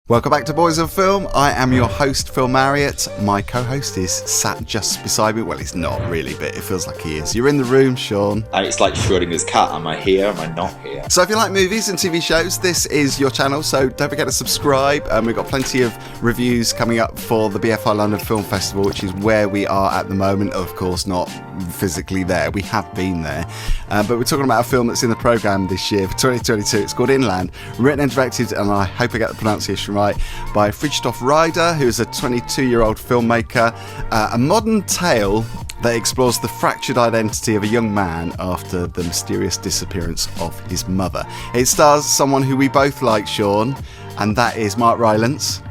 Welcome back to Boys of Film. I am your host, Phil Marriott. My co-host is sat just beside me. Well, he's not really, but it feels like he is. You're in the room, Sean. It's like Schrodinger's cat. Am I here? Am I not here? So if you like movies and TV shows, this is your channel, so don't forget to subscribe. We've got plenty of reviews coming up for the BFI London Film Festival, which is where we are at the moment. Of course, not physically there. We have been there. But we're talking about a film that's in the programme this year for 2022. It's called Inland, written and directed, and I hope I get the pronunciation right, by Fridtjof Ryder, who is a 22-year-old filmmaker. A modern tale that explores the fractured identity of a young man after the mysterious disappearance of his mother. It stars someone who we both like, Sean, and that is Mark Rylance.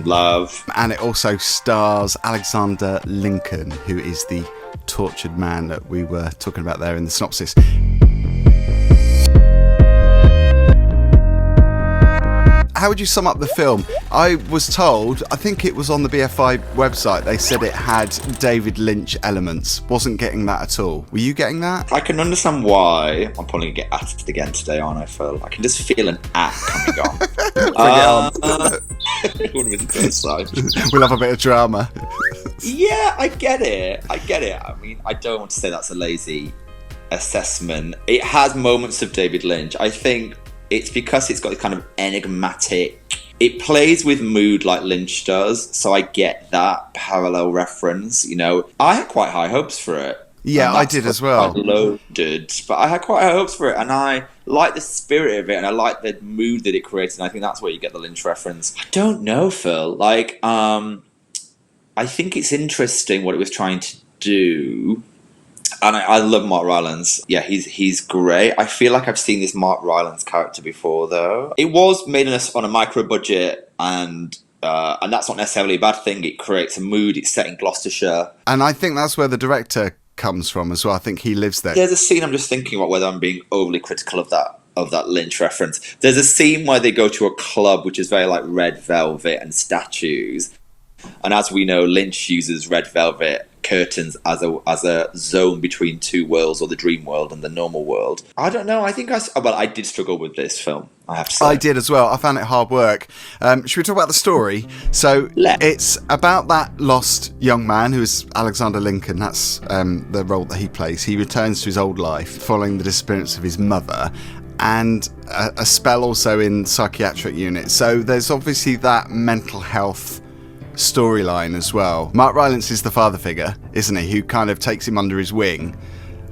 Love. And it also stars Alexander Lincoln, who is the tortured man that we were talking about there in the synopsis. How would you sum up the film? I was told, I think it was on the BFI website, they said it had David Lynch elements. Wasn't getting that at all. Were you getting that? I can understand why. I'm probably going to get asked again today, aren't I, Phil? I can just feel an act coming on. It would have been the first time. We'll have a bit of drama. Yeah, I get it. I mean, I don't want to say that's a lazy assessment. It has moments of David Lynch. I think it's because it's got this kind of enigmatic... It plays with mood like Lynch does, so I get that parallel reference, you know. I had quite high hopes for it. Yeah, I did as well. Loaded, but I had quite high hopes for it, and I like the spirit of it, and I like the mood that it creates, and I think that's where you get the Lynch reference. I don't know, Phil. Like, I think it's interesting what it was trying to do. And I love Mark Rylance. Yeah, he's great. I feel like I've seen this Mark Rylance character before, though. It was made on a micro budget, and that's not necessarily a bad thing. It creates a mood. It's set in Gloucestershire, and I think that's where the director comes from as well. I think he lives there. There's a scene, I'm just thinking about whether I'm being overly critical of that Lynch reference. There's a scene where they go to a club which is very like red velvet and statues, and as we know, Lynch uses red velvet curtains as a zone between two worlds, or the dream world and the normal world. I don't know. I think I did struggle with this film, I have to say. I did as well. I found it hard work. Should we talk about the story? So it's about that lost young man who is Alexander Lincoln. That's the role that he plays. He returns to his old life following the disappearance of his mother, and a spell also in psychiatric unit. So there's obviously that mental health storyline as well. Mark Rylance is the father figure, isn't he, who kind of takes him under his wing,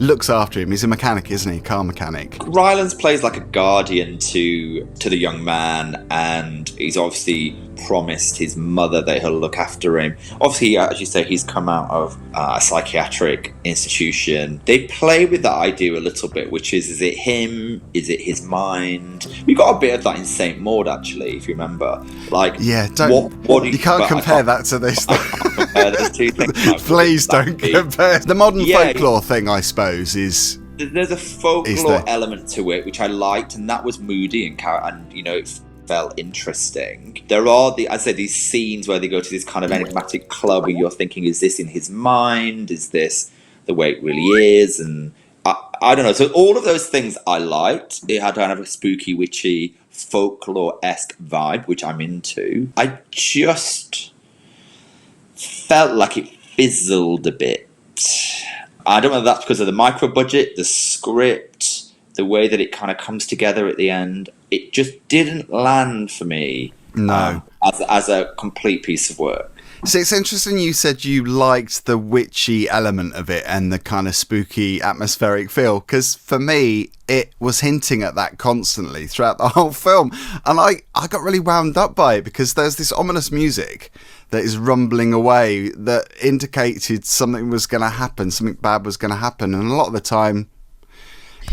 looks after him. He's a mechanic, isn't he? Car mechanic. Rylance plays like a guardian to the young man, and he's obviously promised his mother that he'll look after him. Obviously, as you say, he's come out of a psychiatric institution. They play with that idea a little bit, which is it him? Is it his mind? We got a bit of that in Saint Maud, actually, if you remember. Like, yeah, you can't compare that to this. There's two things. Please don't compare. The modern folklore thing, I suppose, is... There's a folklore element to it, which I liked, and that was moody and you know, it felt interesting. There are these scenes where they go to this kind of enigmatic club where you're thinking, is this in his mind? Is this the way it really is? And I don't know. So all of those things I liked. It had kind of a spooky, witchy, folklore-esque vibe, which I'm into. I just felt like it fizzled a bit. I don't know if that's because of the micro budget, the script, the way that it kind of comes together at the end. It just didn't land for me. No. As a complete piece of work. So it's interesting you said you liked the witchy element of it and the kind of spooky atmospheric feel, because for me it was hinting at that constantly throughout the whole film, and I got really wound up by it because there's this ominous music that is rumbling away that indicated something was going to happen, something bad was going to happen, and a lot of the time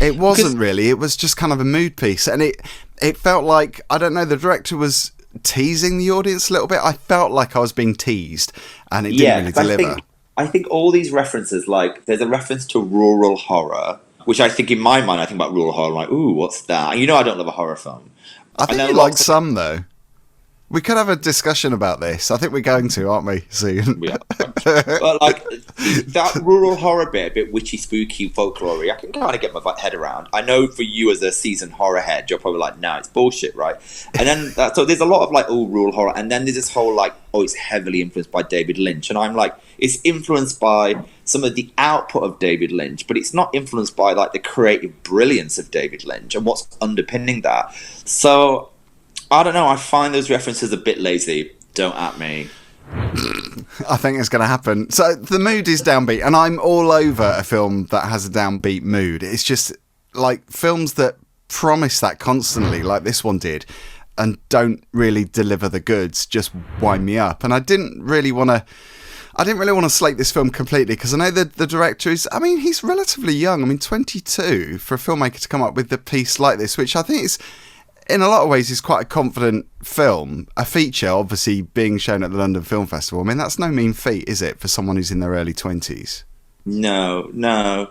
it wasn't really. It was just kind of a mood piece, and it felt like, I don't know, the director was teasing the audience a little bit. I felt like I was being teased, and it didn't really deliver. I think all these references, like there's a reference to rural horror, which I think in my mind, I think about rural horror, I'm like, ooh, what's that? And you know, I don't love a horror film. I think you like some though. We could have a discussion about this. I think we're going to, aren't we, soon? Yeah. But like that rural horror bit, a bit witchy, spooky, folklore, I can kind of get my head around. I know for you as a seasoned horror head, you're probably like, no, it's bullshit, right? And then so there's a lot of like, oh, rural horror, and then there's this whole like, oh, it's heavily influenced by David Lynch, and I'm like, it's influenced by some of the output of David Lynch, but it's not influenced by like the creative brilliance of David Lynch and what's underpinning that. So I don't know. I find those references a bit lazy. Don't at me. I think it's going to happen. So the mood is downbeat, and I'm all over a film that has a downbeat mood. It's just like films that promise that constantly, like this one did, and don't really deliver the goods, just wind me up. And I didn't really want to slate this film completely, because I know that the director is, I mean, he's relatively young. I mean, 22 for a filmmaker to come up with a piece like this, which I think is, in a lot of ways, is quite a confident film. A feature, obviously, being shown at the London Film Festival. I mean, that's no mean feat, is it, for someone who's in their early 20s? No.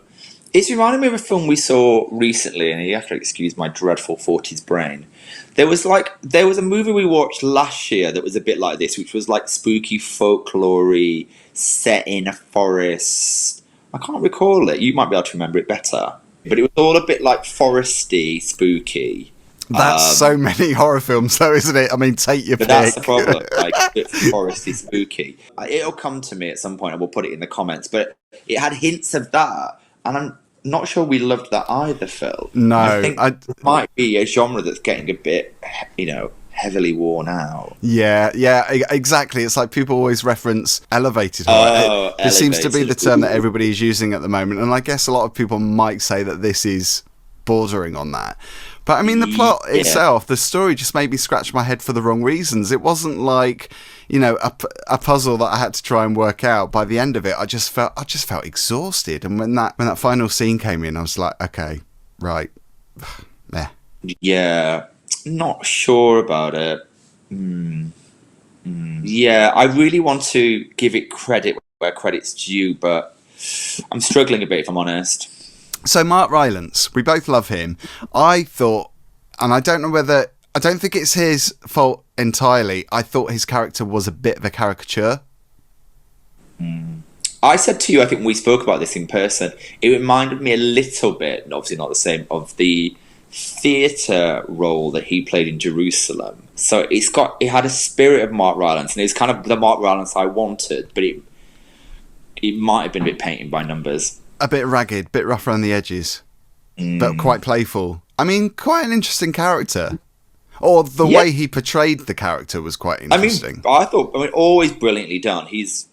It's reminding me of a film we saw recently, and you have to excuse my dreadful 40s brain. There was a movie we watched last year that was a bit like this, which was like spooky folklore-y, set in a forest. I can't recall it. You might be able to remember it better. But it was all a bit like foresty, spooky. That's so many horror films, though, isn't it? I mean, take your pick. But that's the problem. Like, a bit foresty, spooky. It'll come to me at some point, and we'll put it in the comments. But it had hints of that, and I'm not sure we loved that either, Phil. No, I think it might be a genre that's getting a bit, heavily worn out. Yeah, exactly. It's like people always reference elevated horror. It seems to be the term that everybody is using at the moment, and I guess a lot of people might say that this is bordering on that. But I mean, the plot itself, the story just made me scratch my head for the wrong reasons. It wasn't like, a puzzle that I had to try and work out. By the end of it, I just felt exhausted. And when that final scene came in, I was like, okay, right, yeah. Yeah, not sure about it. Yeah, I really want to give it credit where credit's due, but I'm struggling a bit, if I'm honest. So Mark Rylance, we both love him. I thought, and I don't think it's his fault entirely, I thought his character was a bit of a caricature. I said to you, I think when we spoke about this in person, it reminded me a little bit, obviously not the same, of the theatre role that he played in Jerusalem. So it had a spirit of Mark Rylance, and it's kind of the Mark Rylance I wanted, but it might have been a bit painted by numbers. A bit ragged, a bit rough around the edges, but quite playful. I mean, quite an interesting character. Or the way he portrayed the character was quite interesting. I thought always brilliantly done. He's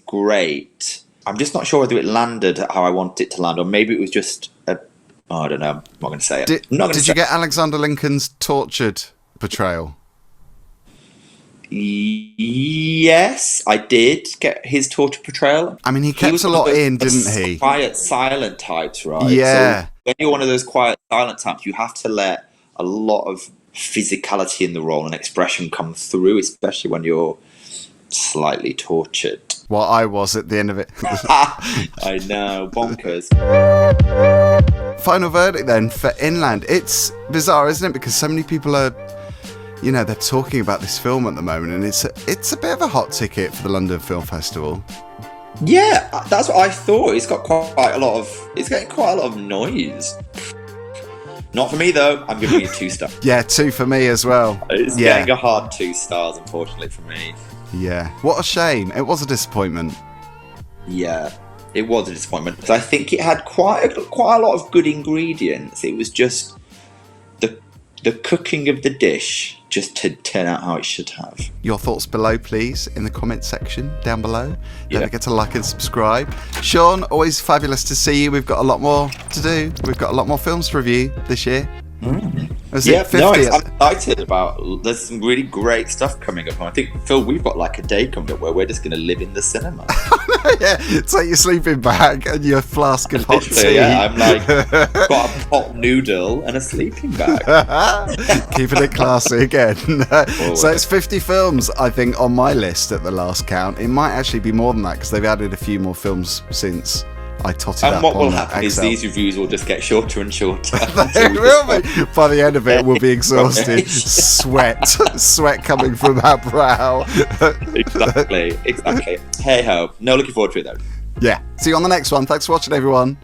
great. I'm just not sure whether it landed how I wanted it to land, or maybe it was just I don't know. I'm not going to say it. Did you get Alexander Lincoln's tortured portrayal? Yes, I did get his torture portrayal. I mean, he kept a lot in, didn't he? Quiet, silent types, right? Yeah. So when you're one of those quiet, silent types, you have to let a lot of physicality in the role and expression come through, especially when you're slightly tortured. Well, I was at the end of it. I know, bonkers. Final verdict then for Inland. It's bizarre, isn't it? Because so many people are, they're talking about this film at the moment, and it's a bit of a hot ticket for the London Film Festival. Yeah, that's what I thought. It's getting quite a lot of noise. Not for me though. I'm giving it 2 stars. Yeah, 2 for me as well. It's getting a hard 2 stars, unfortunately, for me. Yeah, what a shame. It was a disappointment. Yeah, it was a disappointment. Because I think it had quite a lot of good ingredients. It was just the cooking of the dish just to turn out how it should have. Your thoughts below, please, in the comment section down below. Don't forget to like and subscribe. Sean, always fabulous to see you. We've got a lot more to do. We've got a lot more films to review this year. I'm excited about. There's some really great stuff coming up. I think, Phil, we've got like a day coming up where we're just going to live in the cinema. Yeah, take your sleeping bag and your flask of hot tea. Yeah, I'm like got a pot noodle and a sleeping bag. Keeping it classy again. So it's 50 films, I think, on my list at the last count. It might actually be more than that because they've added a few more films since I totted And up what on will that happen is Excel. these reviews will just get shorter and shorter. It will be. By the end of it, we'll be exhausted. Sweat coming from our brow. Exactly. Hey ho. No, looking forward to it though. Yeah. See you on the next one. Thanks for watching, everyone.